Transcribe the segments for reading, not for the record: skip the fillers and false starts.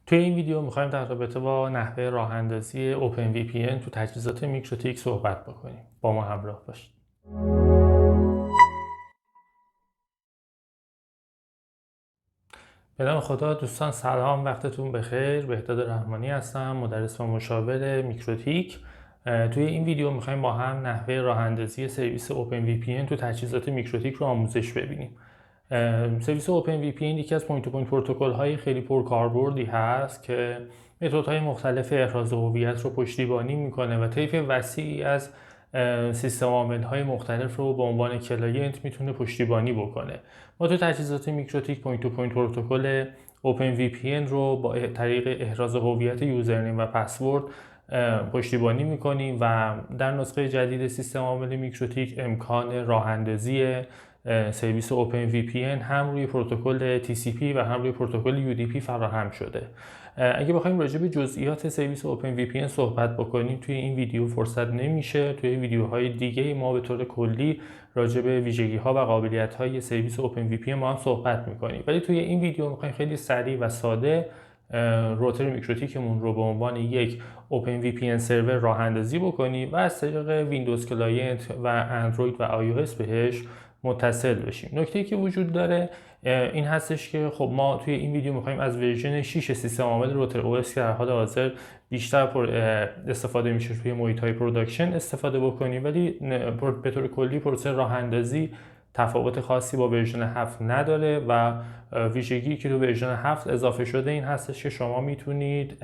توی این ویدیو می‌خوایم در رابطه با نحوه راه‌اندازی OpenVPN تو تجهیزات میکروتیک صحبت بکنیم. با ما همراه باشید. به نام خدا. دوستان سلام، وقتتون بخیر. بهداد رحمانی هستم، مدرس و مشاور میکروتیک. توی این ویدیو می‌خوایم با هم نحوه راه‌اندازی سرویس OpenVPN تو تجهیزات میکروتیک رو آموزش ببینیم. سرویس OpenVPN یکی از پوینت تو پوینت پروتکل‌های خیلی پرکاربردی هست که متدهای مختلف احراز هویت رو پشتیبانی میکنه و طیف وسیعی از سیستم عامل‌های مختلف رو به عنوان کلاینت میتونه پشتیبانی بکنه. ما تو تجهیزات میکروتیک پوینت تو پوینت پروتکل OpenVPN رو با طریق احراز هویت یوزرنیم و پسورد پشتیبانی میکنیم و در نسخه جدید سیستم عامل میکروتیک امکان راه‌اندازی سرویس OpenVPN هم روی پروتکل TCP و هم روی پروتکل UDP فراهم شده. اگه بخوایم راجع به جزئیات سرویس OpenVPN صحبت بکنیم توی این ویدیو فرصت نمیشه. توی ویدیوهای دیگه ما به طور کلی راجع به ویژگی‌ها و قابلیت‌های سرویس OpenVPN ما هم صحبت می‌کنیم، ولی توی این ویدیو می‌خوایم خیلی سریع و ساده روتر میکروتیکمون رو به عنوان یک OpenVPN سرور راه اندازی بکنیم و از طریق ویندوز کلاینت و اندروید و iOS بهش متصل بشیم. نکته‌ای که وجود داره این هستش که خب ما توی این ویدیو می‌خوایم از ورژن 6 سیستم عامل روتر OS که در حال حاضر بیشتر استفاده میشه توی محیط‌های پروداکشن استفاده بکنیم، ولی به طور کلی پروسه راه اندازی تفاوت خاصی با ورژن 7 نداره و ویژگی که تو ورژن 7 اضافه شده این هستش که شما میتونید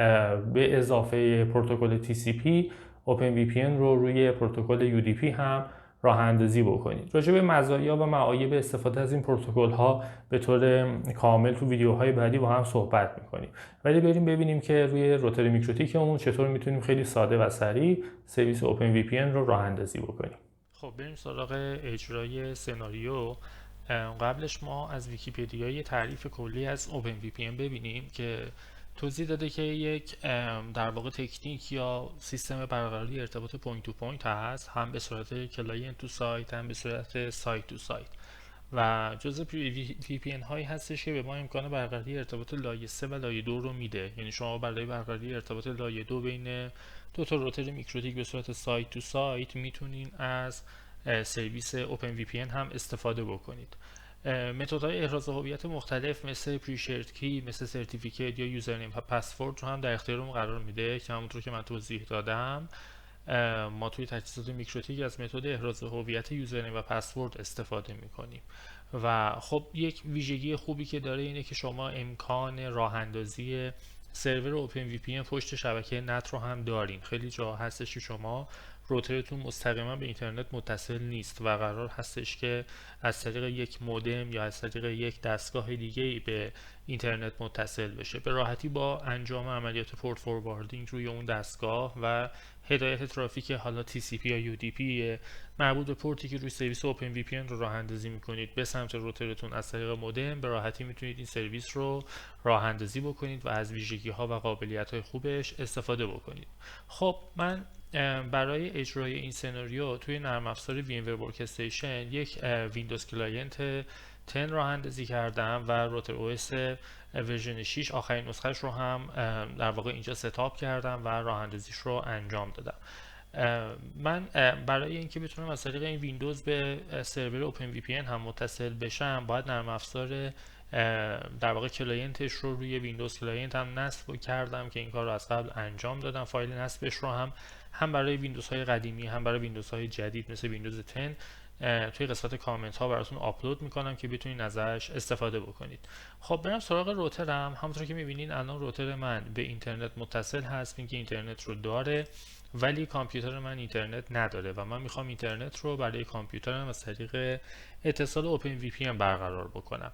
به اضافه پروتکل TCP OpenVPN رو روی پروتکل UDP هم راه اندازی بکنید. راجع به مزایا و معایب استفاده از این پروتکل ها به طور کامل تو ویدیوهای بعدی با هم صحبت میکنیم، ولی بریم ببینیم که روی روتر میکروتیکمون چطور میتونیم خیلی ساده و سریع سرویس OpenVPN رو راه اندازی بکنیم. خب بریم سراغ اجرای سناریو. قبلش ما از ویکی‌پدیا تعریف کلی از OpenVPN ببینیم که توضیح داده که یک در واقع تکنیک یا سیستم برقراری ارتباط پوینت تو پوینت هست، هم به صورت کلاینت تو سایت هم به صورت سایت تو سایت، و جزء VPN هایی هستش که به ما امکان برقراری ارتباط لایه 3 و لایه 2 رو میده. یعنی شما برای برقراری ارتباط لایه 2 بین دو تا روتر میکروتیک به صورت سایت تو سایت میتونین از سرویس OpenVPN هم استفاده بکنید. متدهای احراز هویت مختلف مثل پریشرد کی، مثل سرتیفیکیت یا یوزرنیم و پسورد رو هم در اختیارمون قرار میده که همونطور که من توضیح دادم ما توی تجهیزات میکروتیک از متد احراز هویت یوزرنیم و پسورد استفاده میکنیم. و خب یک ویژگی خوبی که داره اینه که شما امکان راه اندازی سرور OpenVPN پشت شبکه نت رو هم دارین. خیلی جا هستش که شما روترتون مستقیما به اینترنت متصل نیست و قرار هستش که از طریق یک مودم یا از طریق یک دستگاه دیگه به اینترنت متصل بشه. به راحتی با انجام عملیات پورت فورواردینگ روی اون دستگاه و هدایت ترافیک حالا TCP یا UDP مربوط به پورتی که روی سرویس OpenVPN رو راه اندازی میکنید به سمت روترتون از طریق مودم، به راحتی میتونید این سرویس رو راه اندازی بکنید و از ویژگی ها و قابلیت های خوبش استفاده بکنید. خب من برای اجرای این سناریو توی نرم افزار VMware Workstation یک ویندوز کلاینت 10 راه اندازی کردم و روتر OS ورژن 6 آخرین نسخهش رو هم در واقع اینجا ستاپ کردم و راه اندازیش رو انجام دادم. من برای اینکه بتونم از طریق این ویندوز به سرور OpenVPN هم متصل بشم باید نرم افزار در واقع کلاینتش رو روی ویندوز کلاینت هم نصب کردم که این کار رو از قبل انجام دادم. فایل نصبش رو هم برای ویندوزهای قدیمی هم برای ویندوزهای جدید مثل ویندوز 10 توی قسمت کامنت ها براتون آپلود میکنم که بتونید ازش استفاده بکنید. خب برم سراغ روترم. همونطور که میبینین الان روتر من به اینترنت متصل هست، میگه اینترنت رو داره، ولی کامپیوتر من اینترنت نداره و من میخوام اینترنت رو برای کامپیوترم از طریق اتصال OpenVPN برقرار بکنم.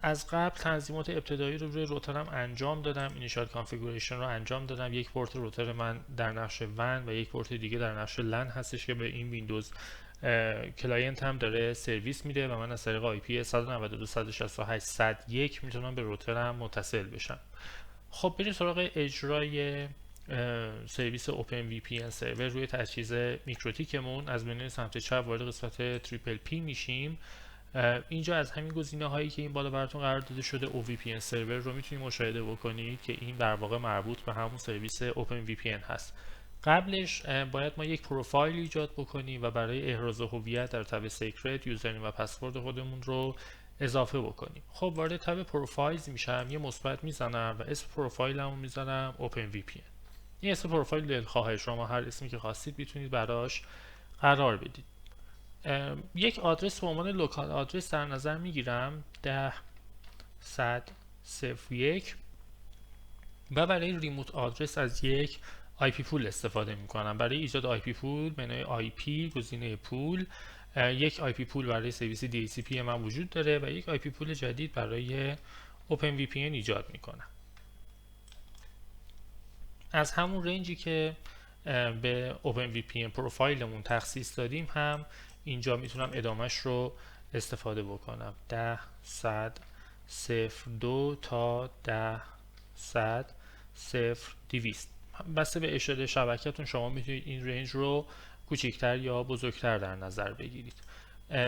از قبل تنظیمات ابتدایی رو روی روترم انجام دادم، اینیشال کانفیگوریشن رو انجام دادم. یک پورت روتر من در نقش ون و یک پورت دیگه در نقش لن هستش که به این ویندوز کلاینت هم داره سرویس میده و من از طریق IP 192.168.101 میتونم به روترم متصل بشم. خب بریم سراغ اجرای سرویس OpenVPN سرور روی تجهیز میکروتیکمون. از منوی سمت چپ وارد قسمت تریپل پی میشیم اینجا از همین گزینه هایی که این بالا براتون قرار داده شده OVPN سرور رو میتونید مشاهده بکنید که این در واقع مربوط به همون سرویس OpenVPN هست. قبلش باید ما یک پروفایل ایجاد بکنیم و برای احراز هویت در تب سیکرت یوزرنیم و پسورد خودمون رو اضافه بکنیم. خب وارد تب پروفایلز میشم، یه مثبت میزنم و اسم پروفایلمو میزنم OpenVPN. این اسم پروفایل دلخواه شما، هر اسمی که خواستید میتونید براش قرار بدید. یک آدرس به عنوان لوکال آدرس در نظر میگیرم 10.100.01 و برای ریموت آدرس از یک IP پول استفاده میکنم. برای ایجاد IP پول منوی IP گزینه پول، یک IP پول برای سرویس DHCP من وجود داره و یک IP پول جدید برای OpenVPN ایجاد میکنم. از همون رنجی که به OpenVPN پروفایلمون تخصیص دادیم هم اینجا میتونم ادامهش رو استفاده بکنم. 10.100.02 تا 10.100.200. بسته به ارشاد شبکه‌تون شما میتونید این رنج رو کوچکتر یا بزرگتر در نظر بگیرید.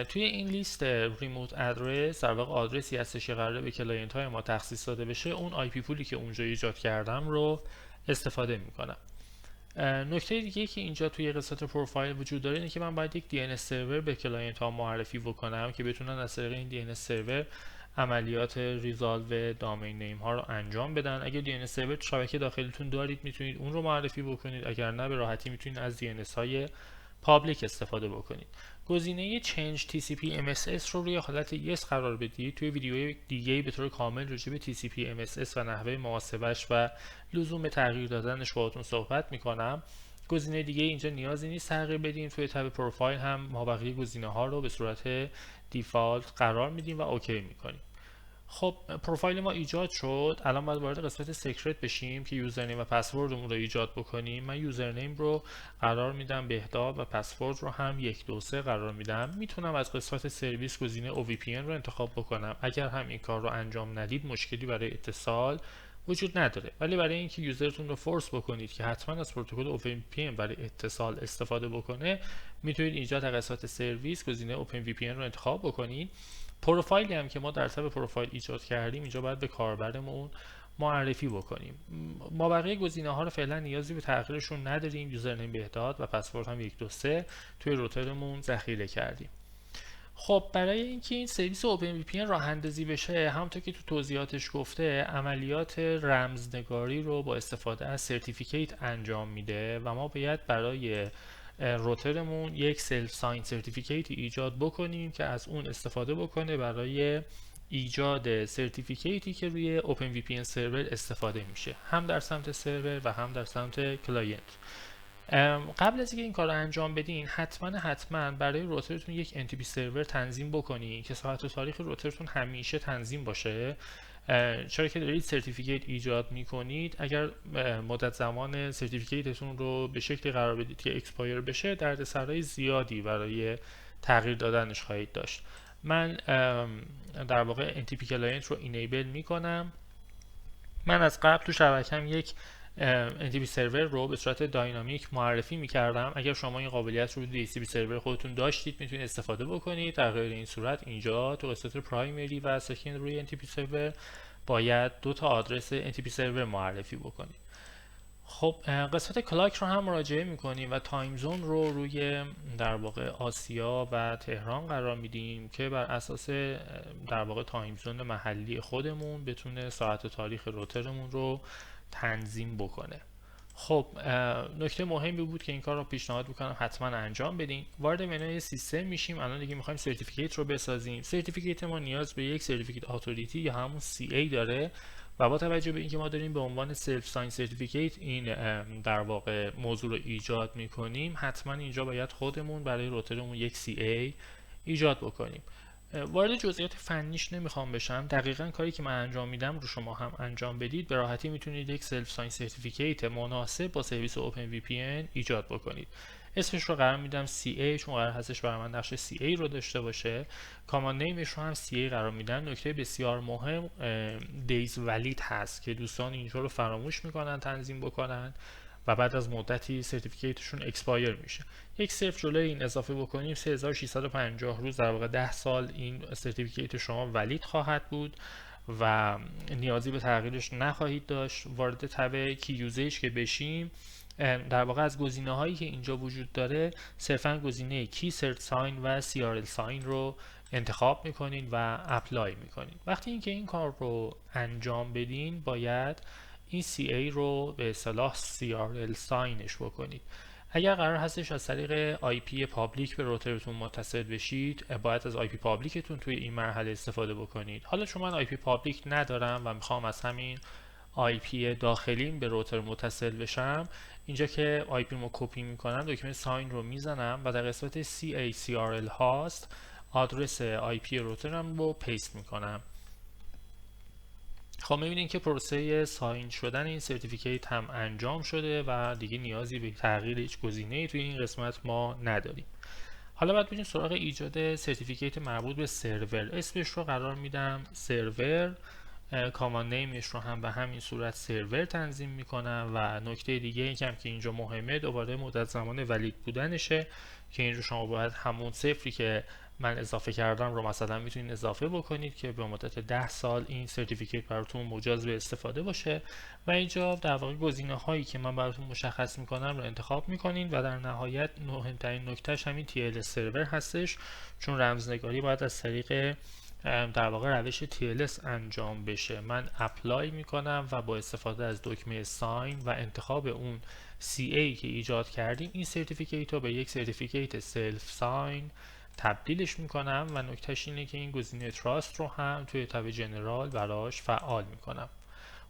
توی این لیست ریموت ادرس در واقع آدرسی هستش که قراره به کلاینت های ما تخصیص داده بشه. اون آی پی پولی که اونجا ایجاد کردم رو استفاده میکنم. نکته دیگه که اینجا توی قسمت پروفایل وجود داره اینه که من باید یک DNS سرور به کلاینت ها معرفی بکنم که بتونن از طریق این DNS سرور عملیات ریزالو دامین نیم ها رو انجام بدن. اگر DNS سرور شبکه داخلیتون دارید میتونید اون رو معرفی بکنید، اگر نه به راحتی میتونید از DNS های پابلیک استفاده بکنید. گزینه Change TCP MSS رو روی حالت yes قرار بدید. توی ویدیوی دیگه به طور کامل راجع به TCP MSS و نحوه محاسبهش و لزوم تغییر دادنش باهاتون صحبت میکنم. گزینه دیگه اینجا نیازی نیست تغییر بدیم. توی تب پروفایل هم ما بقیه گزینه ها رو به صورت دیفالت قرار میدیم و اوکی میکنیم. خب پروفایل ما ایجاد شد. الان باید وارد قسمت سیکرت بشیم که یوزرنیم و پسوردمون رو ایجاد بکنیم. من یوزرنیم رو قرار میدم بهداد و پسورد رو هم 123 قرار میدم. میتونم از قسمت سرویس گزینه OVPN رو انتخاب بکنم. اگر هم این کار رو انجام ندید مشکلی برای اتصال وجود نداره، ولی برای اینکه یوزرتون رو فورس بکنید که حتما از پروتکل OpenVPN برای اتصال استفاده بکنه میتونید اینجا در قسمت سرویس گزینه OpenVPN رو انتخاب بکنید. پروفایلی هم که ما در تب پروفایل ایجاد کردیم اینجا باید به کاربرمون معرفی بکنیم. ما بقیه گزینه ها رو فعلا نیازی به تغییرشون نداریم. یوزرنیم بهداد و پسورد هم 123 توی روترمون ذخیره کردیم. خب برای اینکه این سرویس OpenVPN راه اندازی بشه، همونطور که تو توضیحاتش گفته عملیات رمزنگاری رو با استفاده از سرتیفیکیت انجام میده و ما باید برای روترمون یک سلف ساین سرتیفیکیت ایجاد بکنیم که از اون استفاده بکنه برای ایجاد سرتیفیکیتی که روی OpenVPN سرور استفاده میشه، هم در سمت سرور و هم در سمت کلاینت. قبل از اینکه این کار رو انجام بدین حتما برای روترتون یک NTP سرور تنظیم بکنین که ساعت و تاریخ روترتون همیشه تنظیم باشه. چرا که دارید سرتیفیکیت ایجاد میکنید، اگر مدت زمان سرتیفیکیتتون رو به شکلی قرار بدید که اکسپایر بشه دردسرای زیادی برای تغییر دادنش خواهید داشت. من در واقع NTP کلاینت رو اینیبل میکنم. من از قبل تو شبکم یک NTP سرور رو به صورت داینامیک معرفی میکردم. اگر شما این قابلیت رو به DHCP سرور خودتون داشتید میتونید استفاده بکنید. در غیر این صورت اینجا تو قسمت پرایمری و سکندری NTP سرور باید دو تا آدرس NTP سرور معرفی بکنید. خب قسمت کلاک رو هم مراجعه میکنیم و تایم زون رو روی در واقع آسیا و تهران قرار میدیم که بر اساس در واقع تایم زون محلی خودمون بتونه ساعت و تاریخ روترمون رو تنظیم بکنه. خب نکته مهمی بود که این کار رو پیشنهاد میکنم حتما انجام بدین. وارد منوی سیستم میشیم. الان دیگه میخوایم سرتیفیکیت رو بسازیم. سرتیفیکیت ما نیاز به یک سرتیفیکیت اتوریتی یا همون CA داره و با توجه به اینکه ما داریم به عنوان سلف ساین سرتیفیکیت این در واقع موضوع رو ایجاد میکنیم، حتما اینجا باید خودمون برای روترمون یک CA ایجاد بکنیم. وارد جزئیات فنیش نمیخوام بشم. دقیقاً کاری که من انجام میدم رو شما هم انجام بدید. به راحتی میتونید یک سلف ساین سرتیفیکیت مناسب با سرویس OpenVPN ایجاد بکنید. اسمش رو قرار میدم CA چون قرار هستش برای من نقش CA رو داشته باشه. کامان نیمش رو هم CA قرار میدم. نکته بسیار مهم دیز ولید هست که دوستان اینجا رو فراموش میکنن تنظیم بکنن. و بعد از مدتی سرتیفیکیتشون اکسپایر میشه. یک صفر جلوی این اضافه بکنیم 3650 روز، در واقع 10 سال این سرتیفیکیت شما ولید خواهد بود و نیازی به تغییرش نخواهید داشت. وارد تب کی یوزیج که بشیم، در واقع از گزینه هایی که اینجا وجود داره صرفا گزینه کی سرت ساین و CRL ساین رو انتخاب میکنین و اپلای میکنین. وقتی اینکه این کار رو انجام بدین باید این CA رو به اصطلاح CRL ساینش بکنید. اگر قرار هستش از طریق IP پابلیک به روترتون متصل بشید، باید از IP پابلیکتون توی این مرحله استفاده بکنید. حالا چون من IP پابلیک ندارم و میخوام از همین IP داخلیم به روتر متصل بشم، اینجا که IP رو کپی میکنم دکمه ساین رو میزنم و در قسمت CACRL هاست آدرس IP روترم رو پیست میکنم. خب میبینید که پروسه ساین شدن این سرتیفیکیت هم انجام شده و دیگه نیازی به تغییر هیچ گزینه‌ای توی این قسمت ما نداریم. حالا باید بریم سراغ ایجاد سرتیفیکیت مربوط به سرور. اسمش رو قرار میدم سرور، کامان نیمش رو هم به همین صورت سرور تنظیم میکنم و نکته دیگه یکم که اینجا مهمه دوباره مدت زمان ولید بودنشه که اینجا شما باید همون صفری که من اضافه کردم رو مثلا میتونید اضافه بکنید که به مدت 10 سال این سرتیفیکیت براتون مجاز به استفاده باشه و اینجا در واقع گزینه هایی که من براتون مشخص میکنم رو انتخاب میکنین و در نهایت مهمترین نکتهش همین TLS سرور هستش، چون رمزنگاری باید از طریق در واقع روش TLS انجام بشه. من اپلای میکنم و با استفاده از دکمه ساین و انتخاب اون CA که ایجاد کردیم این سرتیفیکیت رو به یک سرتیفیکیت سلف ساین تبدیلش میکنم و نکتهش اینه که این گزینه تراست رو هم توی تب جنرال براش فعال میکنم.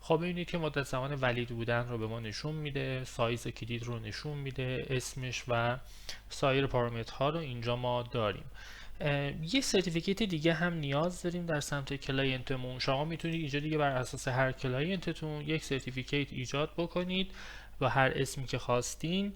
خب ببینید که مدت زمان ولید بودن رو به ما نشون میده، سایز کلید رو نشون میده، اسمش و سایر پارامترها رو اینجا ما داریم. یه سرتیفیکیت دیگه هم نیاز داریم در سمت کلاینتمون. شما میتونید اینجا دیگه بر اساس هر کلاینتتون یک سرتیفیکیت ایجاد بکنید و هر اسمی که خواستین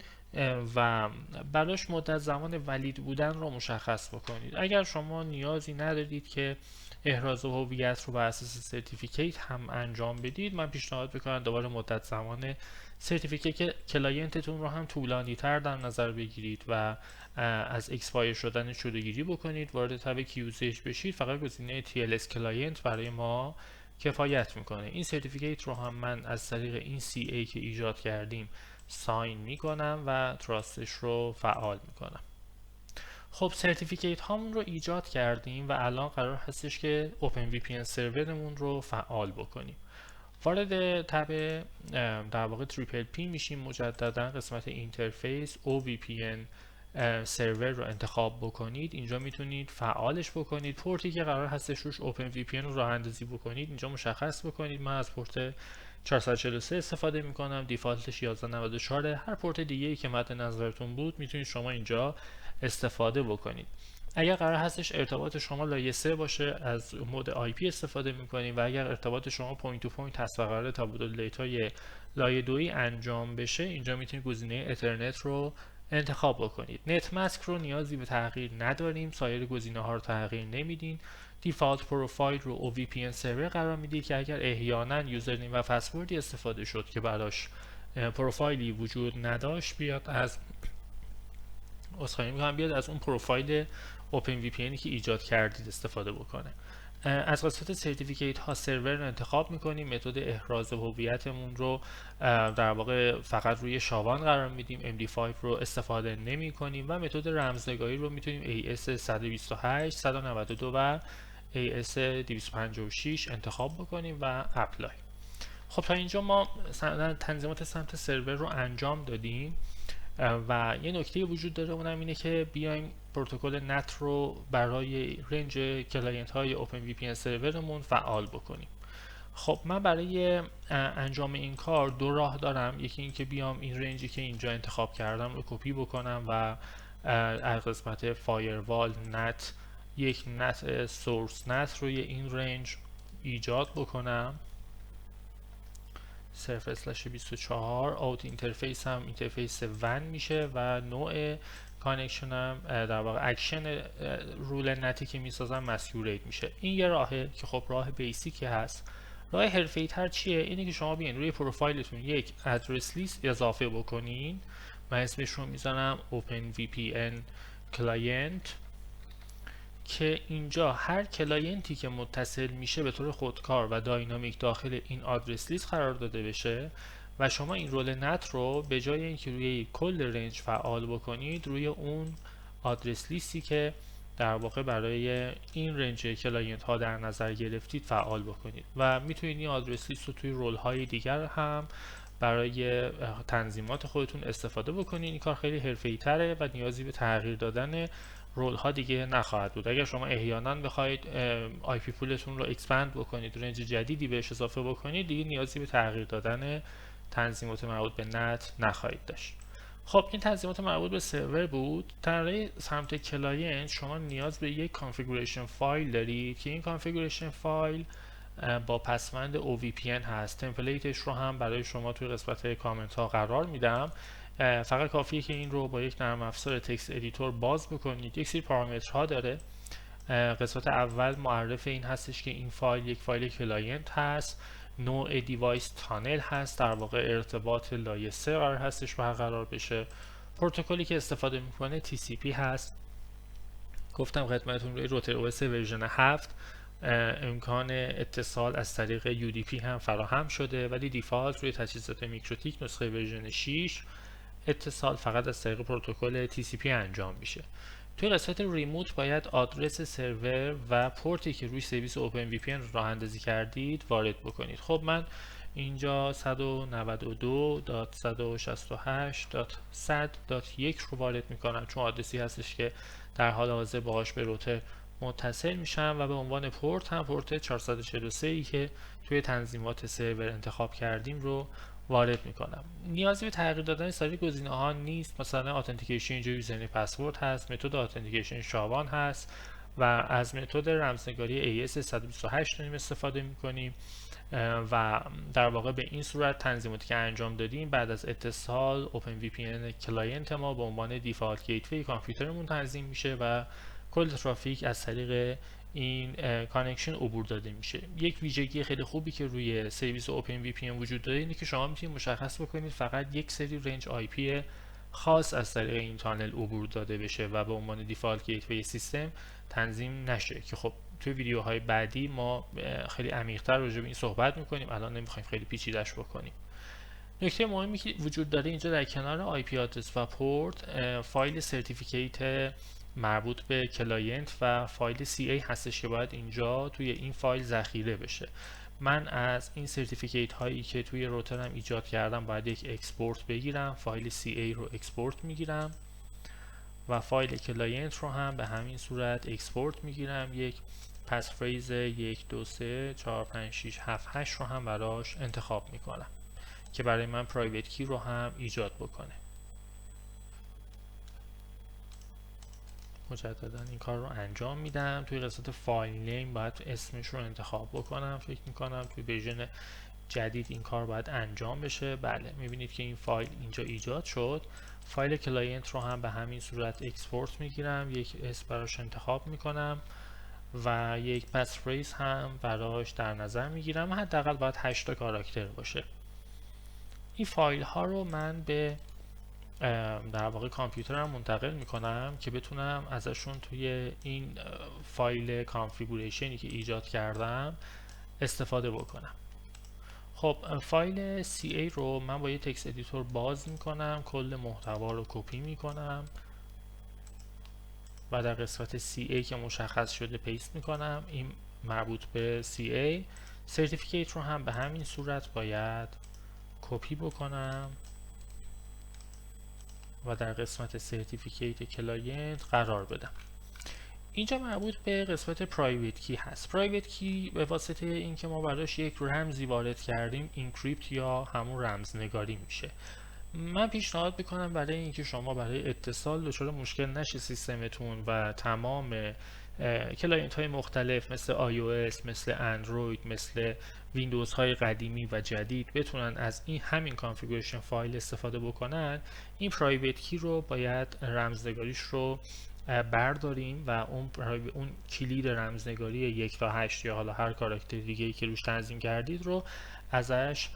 و براش مدت زمان ولید بودن رو مشخص بکنید. اگر شما نیازی ندارید که احراز هویت رو بر اساس سرتیفیکیت هم انجام بدید، من پیشنهاد میکنم دوباره مدت زمان سرتیفیکیت کلاینتتون رو هم طولانی تر در نظر بگیرید و از اکسپایر شدن جلوگیری بکنید. وارد تب کی یوزیج بشید، فقط گزینه TLS کلاینت برای ما کفایت میکنه. این سرتیفیکیت رو هم من از طریق این CA که ایجاد کردیم ساین میکنم و تراستش رو فعال میکنم. خب سرتیفیکیت هامون رو ایجاد کردیم و الان قرار هستش که OpenVPN سرورمون رو فعال بکنیم. وارد تب در واقع تریپل پی میشیم، مجددا قسمت اینترفیس OVPN سرور رو انتخاب بکنید. اینجا میتونید فعالش بکنید. پورتی که قرار هستش روش OpenVPN رو راه اندازی بکنید اینجا مشخص بکنید. من از پورت 443 استفاده میکنم، دیفالتش 1194. هر پورت دیگه ای که مد نظرتون بود میتونید شما اینجا استفاده بکنید. اگر قرار هستش ارتباط شما لایه 3 باشه از مود IP استفاده میکنید و اگر ارتباط شما پوینت تو پوینت هست و قرار تبادل دیتای لایه 2 انجام بشه اینجا میتونید گزینه اترنت رو انتخاب بکنید. نت ماسک رو نیازی به تغییر نداریم، سایر گزینه ها رو تغییر نمیدین. دیفالت پروفایل رو OVPN سرور قرار میدید که اگر احیانا یوزرنیم و پسوردی استفاده شد که براش پروفایلی وجود نداشت بیاد از اون پروفایل OpenVPN که ایجاد کردید استفاده بکنه. از قسمت سرتیفیکیت ها سرور رو انتخاب میکنیم. متد احراز هویتمون رو در واقع فقط روی شاوان قرار میدیم، MD5 رو استفاده نمی کنیم و متد رمزنگاری رو میتونیم AS 128 192 و AS 256 انتخاب بکنیم و اپلای. خب تا اینجا ما تنظیمات سمت سرور رو انجام دادیم و یه نکته وجود داره، اونم اینه که بیایم پروتکل نت رو برای رنج کلاینت های OpenVPN سرورمون فعال بکنیم. خب من برای انجام این کار دو راه دارم. یکی این که بیام این رنجی که اینجا انتخاب کردم رو کپی بکنم و از قسمت فایروال نت یک نت سورس نت روی این رنج ایجاد بکنم. صرف/24 اوت اینترفیس هم اینترفیس ون میشه و نوع کانکشن هم در واقع اکشن رول نتی که میسازم مسکیوریت میشه. این یه راهه که خب راه بیسیکی هست راه حرفه‌ای تر چیه؟ اینه که شما بیاین روی پروفایلتون یک ادرس لیست اضافه بکنین. من اسمش رو میذارم OpenVPN کلاینت، که اینجا هر کلاینتی که متصل میشه به طور خودکار و داینامیک داخل این آدرس لیست قرار داده بشه و شما این رول نت رو به جای اینکه روی کل رنج فعال بکنید، روی اون آدرس لیستی که در واقع برای این رنج کلاینت ها در نظر گرفتید فعال بکنید و میتونید این آدرس لیست رو توی رول های دیگر هم برای تنظیمات خودتون استفاده بکنید. این کار خیلی حرفه‌ای تره و نیازی به تغییر دادن رول ها دیگه نخواهد بود. اگر شما احیانا بخواید آی پی پولتون رو اکسپند بکنید، رنج جدیدی بهش اضافه بکنید، دیگه نیازی به تغییر دادن تنظیمات مربوط به نت نخواهید داشت. خب این تنظیمات مربوط به سرور بود. در سمت کلاینت شما نیاز به یک کانفیگوریشن فایل دارید که این کانفیگوریشن فایل با پسوند OVPN هست. تمپلیتش رو هم برای شما توی قسمت کامنت ها قرار میدم. فقط کافیه که این رو با یک نرم افزار تکست ادیتور باز بکنید. یک سری پارامترها داره. قسمت اول معرف این هستش که این فایل یک فایل کلاینت هست. نوع دیوایس تانل هست، در واقع ارتباط لایه 3 قرار هستش برقرار بشه. پروتکلی که استفاده میکنه TCP هست. گفتم خدمتتون روی روتر OS ورژن 7 امکان اتصال از طریق UDP هم فراهم شده، ولی دیفالت روی تجهیزات میکروتیک نسخه ورژن 6 اتصال فقط از طریق پروتکل TCP انجام میشه. توی قسمت ریموت باید آدرس سرور و پورتی که روی سرویس OpenVPN راه اندازی کردید وارد بکنید. خب من اینجا 192.168.100.1 رو وارد میکنم چون آدرسی هستش که در حال حاضر باهاش به روتر متصل میشم و به عنوان پورت هم پورت 443 ای که توی تنظیمات سرور انتخاب کردیم رو وارد میکنم. نیازی به تغییر دادن سایر گزینه ها نیست. مثلا اتنتیکیشن اینجا یوزرنیم پسورد هست، متد اتنتیکیشن شابان هست و از متد رمزنگاری AES 128 داریم استفاده میکنیم و در واقع به این صورت تنظیماتی که انجام دادیم بعد از اتصال OpenVPN کلاینت ما به عنوان دیفالت گیتوی کامپیوترمون تنظیم میشه و کل ترافیک از طریق این کانکشن عبور داده میشه. یک ویژگی خیلی خوبی که روی سرویس OpenVPN وجود داره اینه که شما میتونید مشخص بکنید فقط یک سری رنج IP خاص از طریق این تانل عبور داده بشه و به عنوان دیفالت گیتوی سیستم تنظیم نشه، که خب توی ویدیوهای بعدی ما خیلی عمیق‌تر راجع به این صحبت میکنیم. الان نمیخوایم خیلی پیچیده‌اش بکنیم. نکته مهمی که وجود داره اینجا در کنار IP آدرس و پورت فایل سرتیفیکیت مربوط به کلاینت و فایل CA هستش که باید اینجا توی این فایل ذخیره بشه. من از این سرتیفیکیت هایی که توی روترم ایجاد کردم باید یک اکسپورت بگیرم. فایل CA رو اکسپورت میگیرم و فایل کلاینت رو هم به همین صورت اکسپورت میگیرم. یک پس فریز 1 2 3 4 5 6 7 8 رو هم براش انتخاب میکنم که برای من پرایوت کی رو هم ایجاد بکنه. مجددا این کار رو انجام میدم. توی قسمت فایل نیم باید اسمش رو انتخاب بکنم. فکر میکنم توی ورژن جدید این کار باید انجام بشه. بله، میبینید که این فایل اینجا ایجاد شد. فایل کلاینت رو هم به همین صورت اکسپورت میگیرم، یک اسم براش انتخاب میکنم و یک پس فریز هم براش در نظر میگیرم. حداقل باید 8 تا کاراکتر باشه. این فایل ها رو من به در واقع کامپیوترم منتقل میکنم که بتونم ازشون توی این فایل کانفیگوریشنی که ایجاد کردم استفاده بکنم. خب فایل CA رو من با یه تکست ادیتور باز میکنم، کل محتوا رو کپی میکنم و در قسمت CA که مشخص شده پیست میکنم. این مربوط به CA. سرتیفیکیت رو هم به همین صورت باید کپی بکنم و در قسمت سرتیفیکیت کلاینت قرار بدم. اینجا مربوط به قسمت پرایوت کی هست. پرایوت کی به واسطه اینکه ما براش یک رمزی وارد کردیم اینکریپت یا همون رمزنگاری میشه. من پیشنهاد میکنم برای اینکه شما برای اتصال دچار مشکل نشه سیستمتون و تمام کلاینت های مختلف مثل iOS، مثل اندروید، مثل ویندوز های قدیمی و جدید بتونن از این همین کانفیگوریشن فایل استفاده بکنن، این پرایوت کی رو باید رمزنگاریش رو برداریم و اون کلید رمزنگاری 1 تا 8 یا حالا هر کاراکتر دیگه‌ای که روش تنظیم کردید رو ازش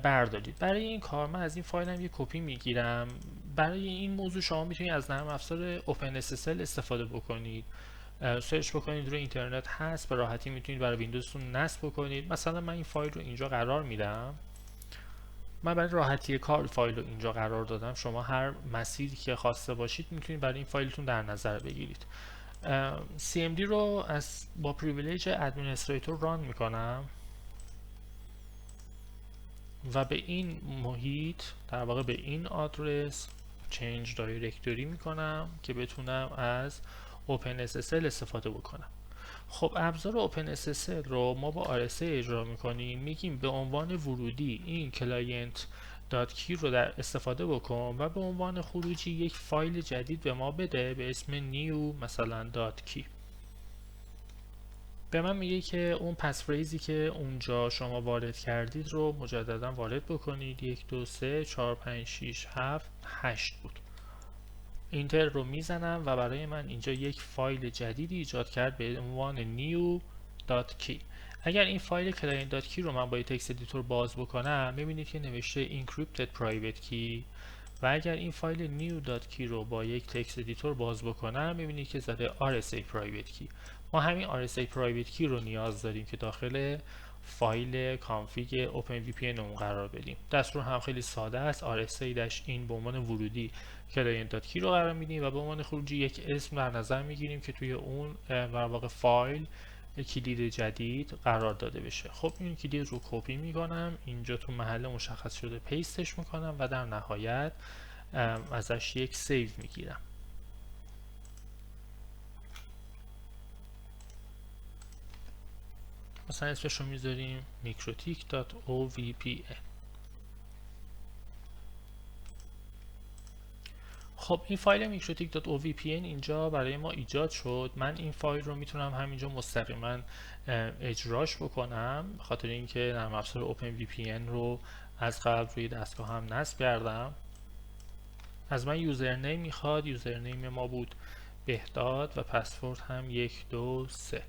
بردارید. برای این کار من از این فایلم یه کپی میگیرم. برای این موضوع شما میتونید از نرم افزار OpenSSL استفاده بکنید. سرچ بکنید روی اینترنت هست، به راحتی میتونید برای ویندوزتون نصب بکنید. مثلا من این فایل رو اینجا قرار میدم. من برای راحتی کار فایل رو اینجا قرار دادم. شما هر مسیری که خواسته باشید میتونید برای این فایلتون در نظر بگیرید. CMD رو با پریویلیج ادمنستریتور ران میکنم و به این محیط، در واقع به این آدرس change directory میکنم که بتونم از OpenSSL استفاده بکنم. خب ابزار OpenSSL رو ما با RSA اجرا میکنیم. میگیم به عنوان ورودی این کلاینت .key رو در استفاده بکن و به عنوان خروجی یک فایل جدید به ما بده به اسم new مثلا .key. به من میگه که اون پسفریزی که اونجا شما وارد کردید رو مجددا وارد بکنید. 1 2 3 4 5 6 7 8 بود. اینتر رو میزنم و برای من اینجا یک فایل جدیدی ایجاد کرد به عنوان new.key. اگر این فایل client.key رو من با تکست ادیتور باز بکنم میبینید که نوشته encrypted private key و اگر این فایل new.key رو با یک تکست ادیتور باز بکنم میبینید که زده RSA private key. ما همین RSA private key رو نیاز داریم که داخل فایل کانفیگ OpenVPN اون قرار بدیم. دستور هم خیلی ساده است. RSA-in به عنوان ورودی client.key رو قرار میدیم و به عنوان خروجی یک اسم در نظر میگیریم که توی اون در واقع فایل کلید جدید قرار داده بشه. خب این کلید رو کپی میکنم، اینجا تو محل مشخص شده پیستش میکنم و در نهایت ازش یک سیو میگیرم. مثلا اسمش رو میذاریم mikrotik.ovpn. خب این فایل mikrotik.ovpn اینجا برای ما ایجاد شد. من این فایل رو میتونم همینجا مستقیما اجراش بکنم، به خاطر اینکه نرم افزار OpenVPN رو از قبل روی دستگاه هم نصب کردم. از من یوزرنیم میخواد. یوزرنیم ما بود بهداد و پسورد هم 1 2 3.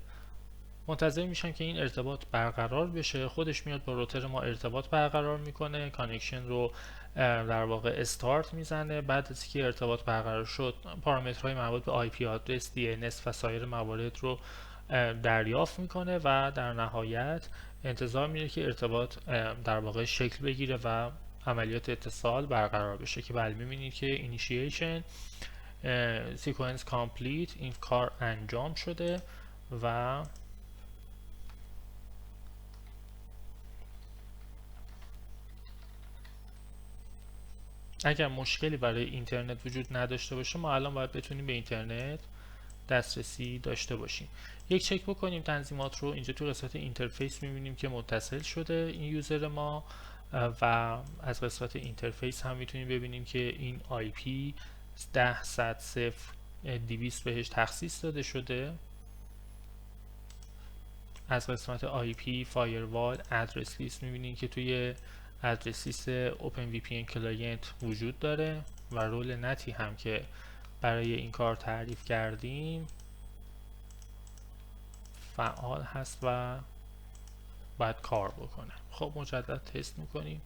منتظر میشم که این ارتباط برقرار بشه. خودش میاد با روتر ما ارتباط برقرار میکنه، کانکشن رو در واقع استارت میزنه. بعد از که ارتباط برقرار شد پارامترهای مربوط به آی پی آدرس، DNS و سایر موارد رو دریافت میکنه و در نهایت انتظار میره که ارتباط در واقع شکل بگیره و عملیات اتصال برقرار بشه که بله میبینید که initiation sequence complete، این کار انجام شده و اگر مشکلی برای اینترنت وجود نداشته باشه ما الان باید بتونیم به اینترنت دسترسی داشته باشیم. یک چک بکنیم تنظیمات رو. اینجا تو قسمت اینترفیس میبینیم که متصل شده این یوزر ما و از قسمت اینترفیس هم میتونیم ببینیم که این IP 10.100.0.200 بهش تخصیص داده شده. از قسمت IP فایروال ادرس لیست میبینیم که توی ادرس لیست OpenVPN کلاینت وجود داره و رول نتی هم که برای این کار تعریف کردیم فعال هست و باید کار بکنه. خب مجدد تست میکنیم.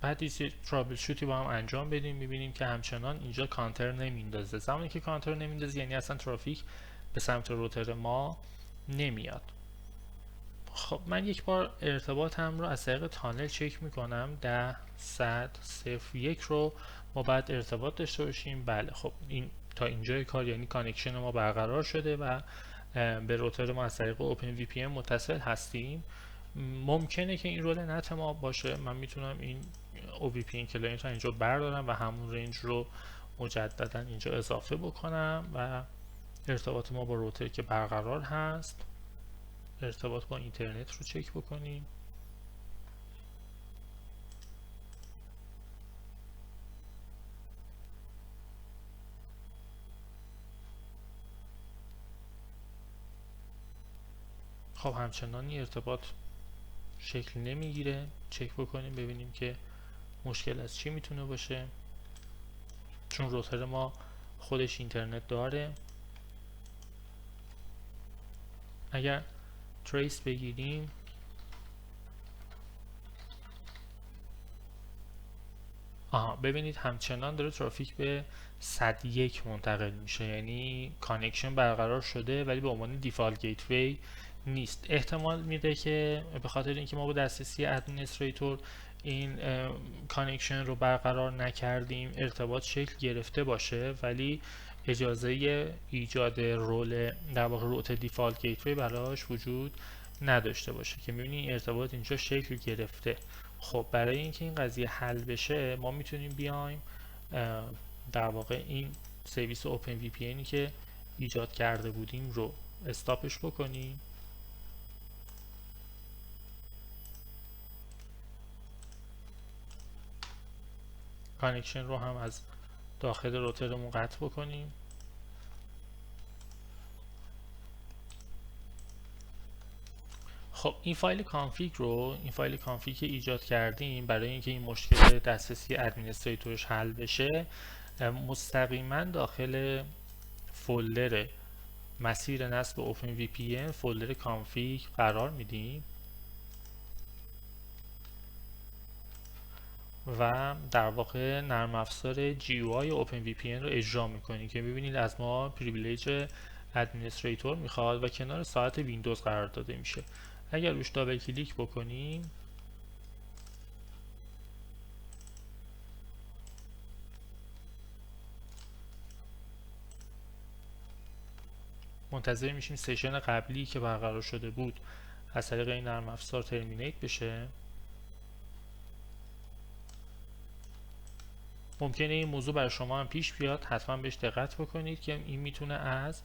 بعد یه ترابل شوتی با هم انجام بدیم. میبینیم که همچنان اینجا کانتر نمیندازه. زمانی که کانتر نمیندازه یعنی اصلا ترافیک به سمت روتر ما نمیاد. خب من یک بار ارتباطم رو از طریق تانل چک میکنم. 10.100.0.1 رو ما بعد ارتباط داشته باشیم. بله خب این تا اینجای کار یعنی کانکشن ما برقرار شده و به روتر ما از طریق OpenVPN متصل هستیم. ممکنه که این رول نت ما باشه. من میتونم این OVPN کلاینت رو اینجا بردارم و همون رنج رو مجددا اینجا اضافه بکنم و ارتباط ما با روتر که برقرار هست ارتباط با اینترنت رو چک بکنیم. خب همچنان این ارتباط شکل نمیگیره. چک بکنیم ببینیم که مشکل از چی میتونه باشه؟ چون روتر ما خودش اینترنت داره. اگر تریس بگیریم ببینید همچنان داره ترافیک به 101 منتقل میشه، یعنی کانکشن برقرار شده ولی به عنوان دیفالت گیتوی نیست. احتمال میده که به خاطر اینکه ما با دسترسی ادمنستریتور این کانکشن رو برقرار نکردیم ارتباط شکل گرفته باشه، ولی اجازه ایجاد رول در واقع روت دیفالت گیتوی براش وجود نداشته باشه که میبینی این ارتباط اینجا شکل گرفته. خب برای اینکه این قضیه حل بشه ما میتونیم بیایم در واقع این سرویس اوپن وی پی اینی که ایجاد کرده بودیم رو استاپش بکنیم. کانکشن رو هم از داخل روترمون قطع بکنیم. خب این فایل کانفیگ که ایجاد کردیم برای اینکه این مشکل دسترسی ادمنستریتورش حل بشه مستقیما داخل فولدر مسیر نصب اوپن وی پی ان فولدر کانفیگ قرار میدیم و در واقع نرم افزار جی او آی اوپن وی پی ان رو اجرا میکنیم که ببینید از ما پریویلیج ادمنستریتور میخواد و کنار ساعت ویندوز قرار داده میشه. اگر روش دابل کلیک بکنیم منتظر میشیم سشن قبلی که برقرار شده بود از طریق این نرم افزار ترمینیت بشه. ممکنه این موضوع برای شما هم پیش بیاد، حتما بهش دقت بکنید که این میتونه از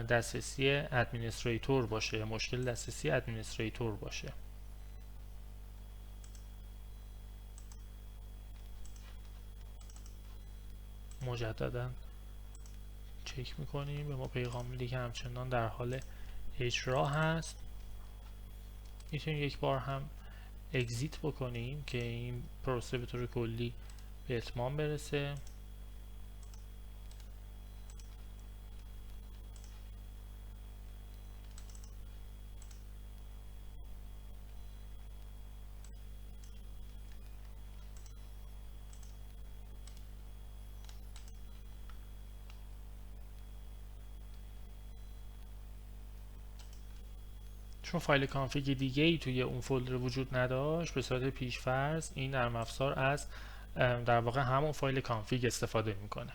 دسترسی ادمنستریتور باشه، مشکل دسترسی ادمنستریتور باشه. مجددا چک میکنیم، به ما پیغام میده که همچنان در حال اجرا هست. میتونیم یک بار هم اگزیت بکنیم که این پروسه به طور کلی به اتمام برسه. چون فایل کانفیگ دیگه ای توی اون فولدر وجود نداشت به صورت پیش‌فرض این نرم افزار از در واقع همون فایل کانفیگ استفاده میکنه.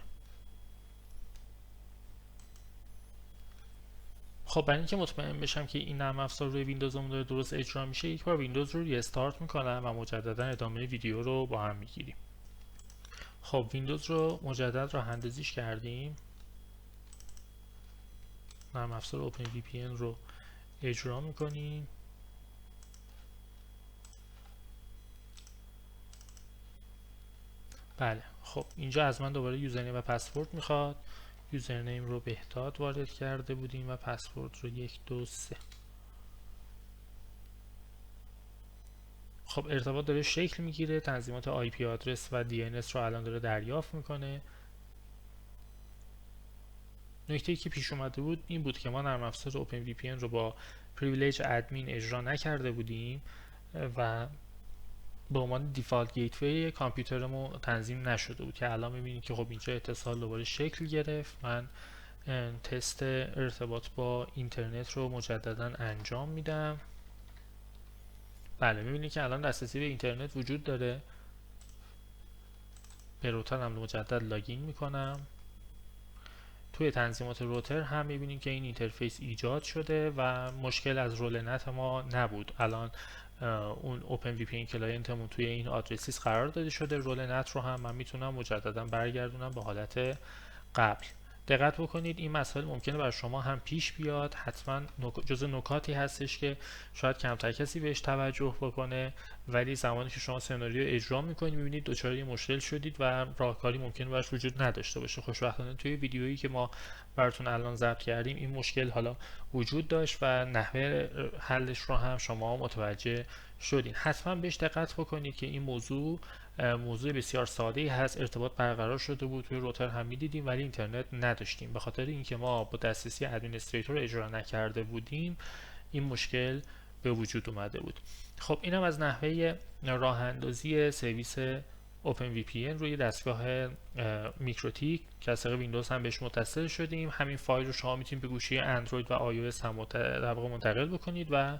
خب برای اینکه مطمئن بشم که این نرم افزار روی ویندوزمون داره درست اجرا میشه یک بار ویندوز رو ریستارت میکنم و مجددا ادامه ویدیو رو با هم میگیریم. خب ویندوز رو مجدد راه اندازیش کردیم، نرم افزار اوپن وی پی ان رو اجرا میکنیم. بله خب اینجا از من دوباره یوزرنیم و پسورد میخواد. یوزرنیم رو بهداد وارد کرده بودیم و پسورد رو 1 2 3. خب ارتباط داره شکل میگیره، تنظیمات آی پی آدرس و دی ان اس رو الان داره دریافت میکنه. نکته‌ای که پیش اومده بود این بود که ما نرم افزار اوپن وی پی ان رو با پریویلیج ادمین اجرا نکرده بودیم و به عنوان دیفالت گیتوی کامپیوترمون تنظیم نشده بود که الان میبینید که خب اینجا اتصال دوباره شکل گرفت. من تست ارتباط با اینترنت رو مجددا انجام میدم. بله میبینید که الان دسترسی به اینترنت وجود داره. به روتر هم مجدد لاگین میکنم. توی تنظیمات روتر هم میبینید که این اینترفیس ایجاد شده و مشکل از رول نت ما نبود. الان اون اوپن وی پی ان کلاینتمون توی این آدرسیس قرار داده شده. رول نت رو هم من میتونم مجددا برگردونم به حالت قبل. دقت بکنید این مسائل ممکنه برای شما هم پیش بیاد، حتما جزء نکاتی هستش که شاید کمتر کسی بهش توجه بکنه، ولی زمانی که شما سناریو اجرا میکنید میبینید دچار یه مشکل شدید و راهکاری ممکنه براش وجود نداشته باشه. خوشبختانه توی ویدیویی که ما براتون الان ضبط کردیم این مشکل حالا وجود داشت و نحوه حلش رو هم شما متوجه شدین. حتما بهش دقت بکنید که این موضوع بسیار ساده‌ای هست. ارتباط برقرار شده بود، توی روتر هم می‌دیدیم ولی اینترنت نداشتیم. به خاطر اینکه ما با دسترسی ادمنستریتور اجرا نکرده بودیم این مشکل به وجود اومده بود. خب اینم از نحوه راه اندازی سرویس OpenVPN روی دستگاه میکروتیک که از طریق ویندوز هم بهش متصل شدیم. همین فایل رو شما میتونید به گوشی اندروید و iOS هم منتقل بکنید و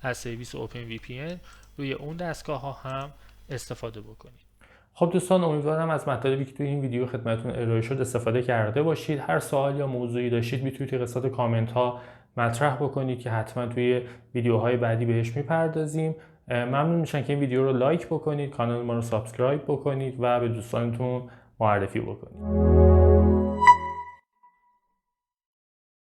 از سرویس OpenVPN روی اون دستگاه ها هم استفاده بکنید. خب دوستان، امیدوارم از مطالبی که توی این ویدیو خدمتتون ارائه شد استفاده کرده باشید. هر سوال یا موضوعی داشتید میتونید توی قسمت کامنت ها مطرح بکنید که حتما توی ویدیوهای بعدی بهش میپردازیم. ممنون میشم که این ویدیو رو لایک بکنید، کانال ما رو سابسکرایب بکنید و به دوستانتون معرفی بکنید.